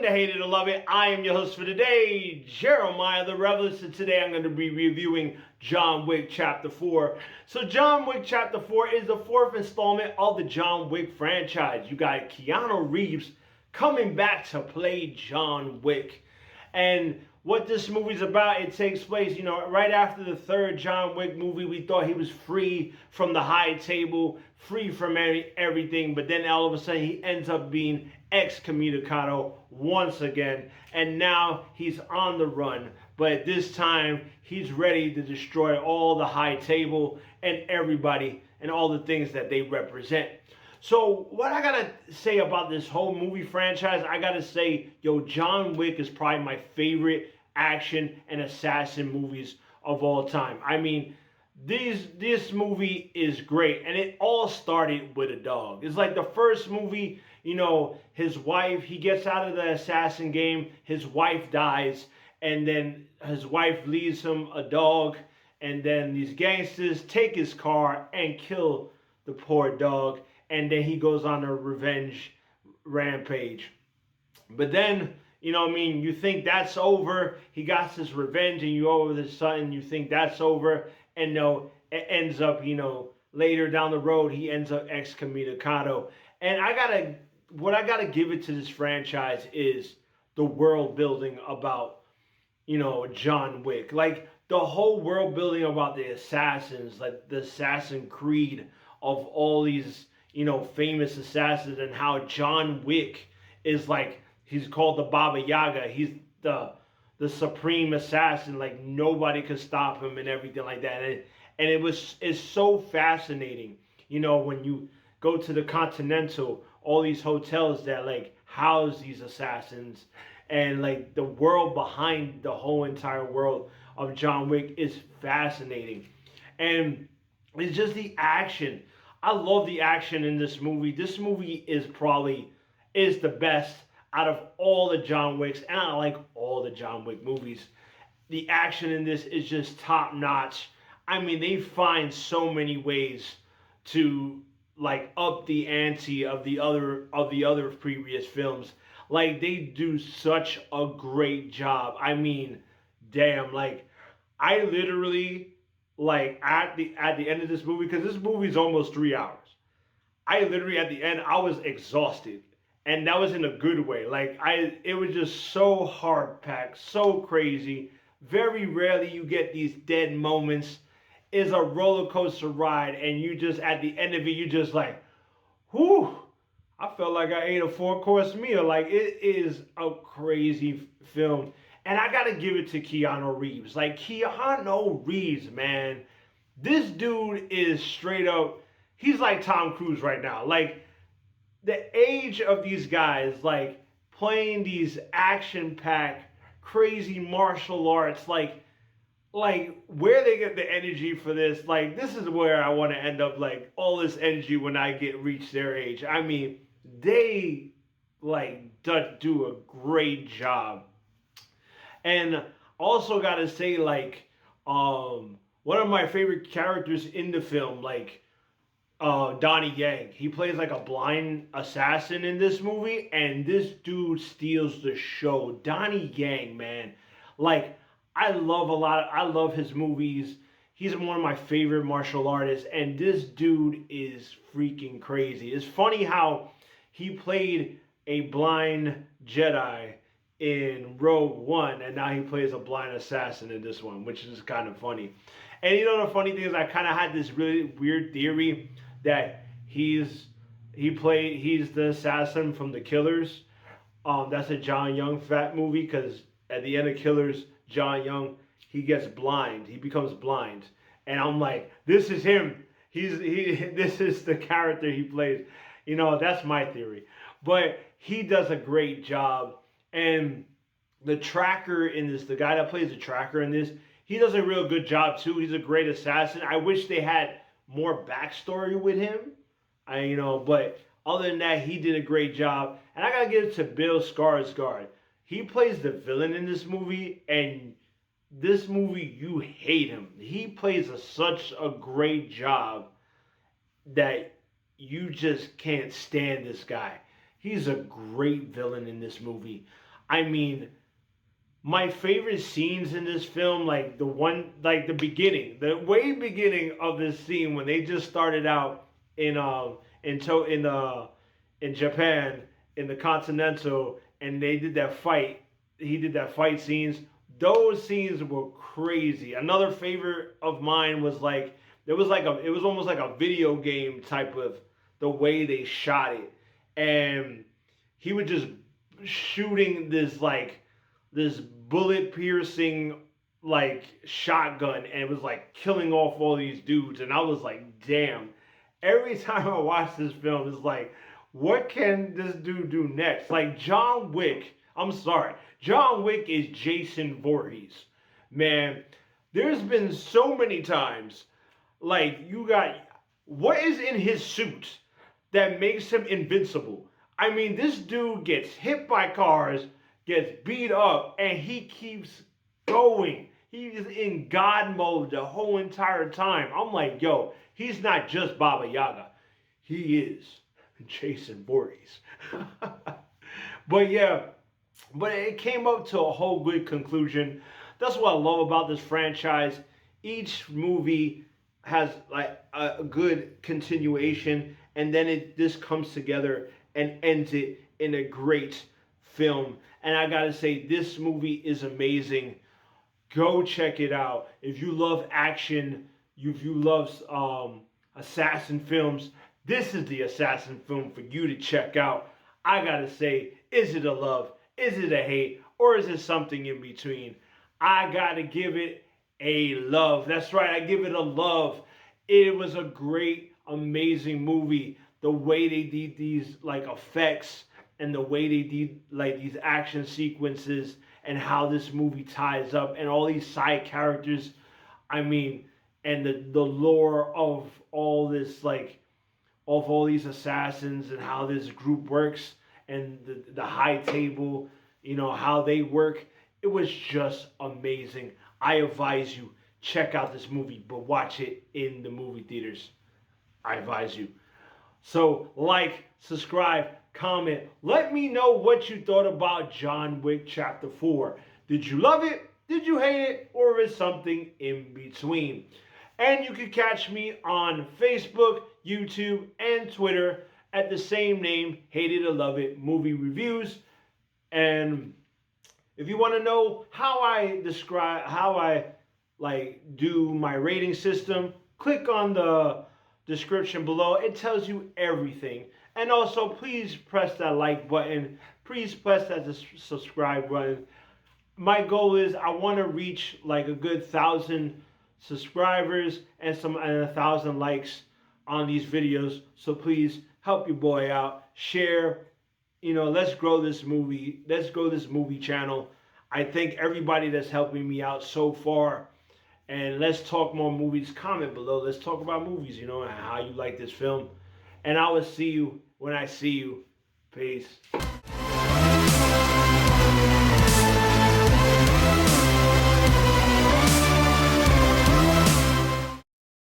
to hate it or love it. I am your host for today, Jeremiah the Revelist, and today I'm going to be reviewing John Wick Chapter 4. So John Wick Chapter 4 is the fourth installment of the John Wick franchise. You got Keanu Reeves coming back to play John Wick. And what this movie's about, it takes place, right after the third John Wick movie. We thought he was free from the high table, free from everything, but then all of a sudden he ends up being excommunicado once again, and now he's on the run. But this time he's ready to destroy all the high table and everybody and all the things that they represent. So what I gotta say about this whole movie franchise, I gotta say, John Wick is probably my favorite action and assassin movies of all time. I mean, this movie is great, and it all started with a dog. It's like the first movie, his wife, he gets out of the assassin game, his wife dies, and then his wife leaves him a dog, and then these gangsters take his car and kill the poor dog, and then he goes on a revenge rampage. But then, you think that's over. He got his revenge, and you all of a sudden you think that's over, and no, it ends up, later down the road he ends up excommunicado. And what I gotta give it to this franchise is the world building about, John Wick. Like the whole world building about the assassins, like the Assassin Creed of all these, famous assassins, and how John Wick is like, he's called the Baba Yaga. He's the supreme assassin. Like nobody could stop him and everything like that. And it's so fascinating. When you go to the Continental, all these hotels that like house these assassins, and like the world behind the whole entire world of John Wick is fascinating. And it's just the action. I love the action in this movie. This movie is the best out of all the John Wicks, and I like all the John Wick movies. The action in this is just top notch. I mean, they find so many ways to like up the ante of the other previous films. Like they do such a great job. I mean, damn, like I literally, like at the end of this movie, because this movie is almost 3 hours, I literally at the end I was exhausted, and that was in a good way. Like it was just so hard packed, so crazy. Very rarely you get these dead moments. It's a roller coaster ride, and you just at the end of it you just like, whew, I felt like I ate a 4-course meal. Like it is a crazy film. And I gotta give it to Keanu Reeves. Like Keanu Reeves, man. This dude is straight up, he's like Tom Cruise right now. Like the age of these guys, like playing these action-packed, crazy martial arts, like where they get the energy for this, like this is where I want to end up, like all this energy when I reach their age. I mean, they like do a great job. And also gotta say, like, one of my favorite characters in the film, like Donnie Yang. He plays like a blind assassin in this movie, and this dude steals the show. Donnie Yang, man. Like, I love his movies. He's one of my favorite martial artists, and this dude is freaking crazy. It's funny how he played a blind Jedi in Rogue One, and now he plays a blind assassin in this one, which is kind of funny. And the funny thing is, I kind of had this really weird theory that he's the assassin from The Killers. That's a John Young fat movie, because at the end of Killers, John Young, he gets blind. He becomes blind, and I'm like, this is him. This is the character he plays. That's my theory. But he does a great job. And the tracker in this, the guy that plays the tracker in this, he does a real good job too. He's a great assassin. I wish they had more backstory with him. But other than that, he did a great job. And I gotta give it to Bill Skarsgård. He plays the villain in this movie, and this movie, you hate him. He plays such a great job that you just can't stand this guy. He's a great villain in this movie. I mean, my favorite scenes in this film, like the beginning, the way beginning of this scene when they just started out in in to, in Japan in the Continental, and they did that fight. He did that fight scenes. Those scenes were crazy. Another favorite of mine was like it was almost like a video game type of the way they shot it, and he was just shooting this bullet piercing like shotgun, and it was like killing off all these dudes, and I was like, damn. Every time I watch this film, it's like, what can this dude do next? Like John Wick, I'm sorry, John Wick is Jason Voorhees. Man, there's been so many times, like, you got, what is in his suit that makes him invincible? I mean, this dude gets hit by cars, gets beat up, and he keeps going. He is in God mode the whole entire time. I'm like, yo, he's not just Baba Yaga. He is Jason Voorhees. But yeah, but it came up to a whole good conclusion. That's what I love about this franchise. Each movie has like a good continuation, and then this comes together and ends it in a great film. And I gotta say, this movie is amazing. Go check it out. If you love action, if you love assassin films, this is the assassin film for you to check out. I gotta say, is it a love? Is it a hate? Or is it something in between? I gotta give it a love. That's right, I give it a love. It was a great, amazing movie. The way they did these like effects, and the way they did like these action sequences, and how this movie ties up, and all these side characters. I mean, and the lore of all this, like, of all these assassins, and how this group works, and the high table, you know, how they work. It was just amazing. I advise you, check out this movie, but watch it in the movie theaters. I advise you. So, like, subscribe, comment. Let me know what you thought about John Wick Chapter 4. Did you love it? Did you hate it? Or is something in between? And you can catch me on Facebook, YouTube, and Twitter at the same name, Hate It or Love It Movie Reviews. And if you want to know how I do my rating system, click on the description below. It tells you everything. And also, please press that like button. Please press that subscribe button. My goal is I want to reach like a good 1,000 subscribers and 1,000 likes on these videos. So please help your boy out. Share. You know, let's grow this movie. Let's grow this movie channel. I thank everybody that's helping me out so far. And let's talk more movies. Comment below. Let's talk about movies, you know, and how you like this film. And I will see you when I see you. Peace.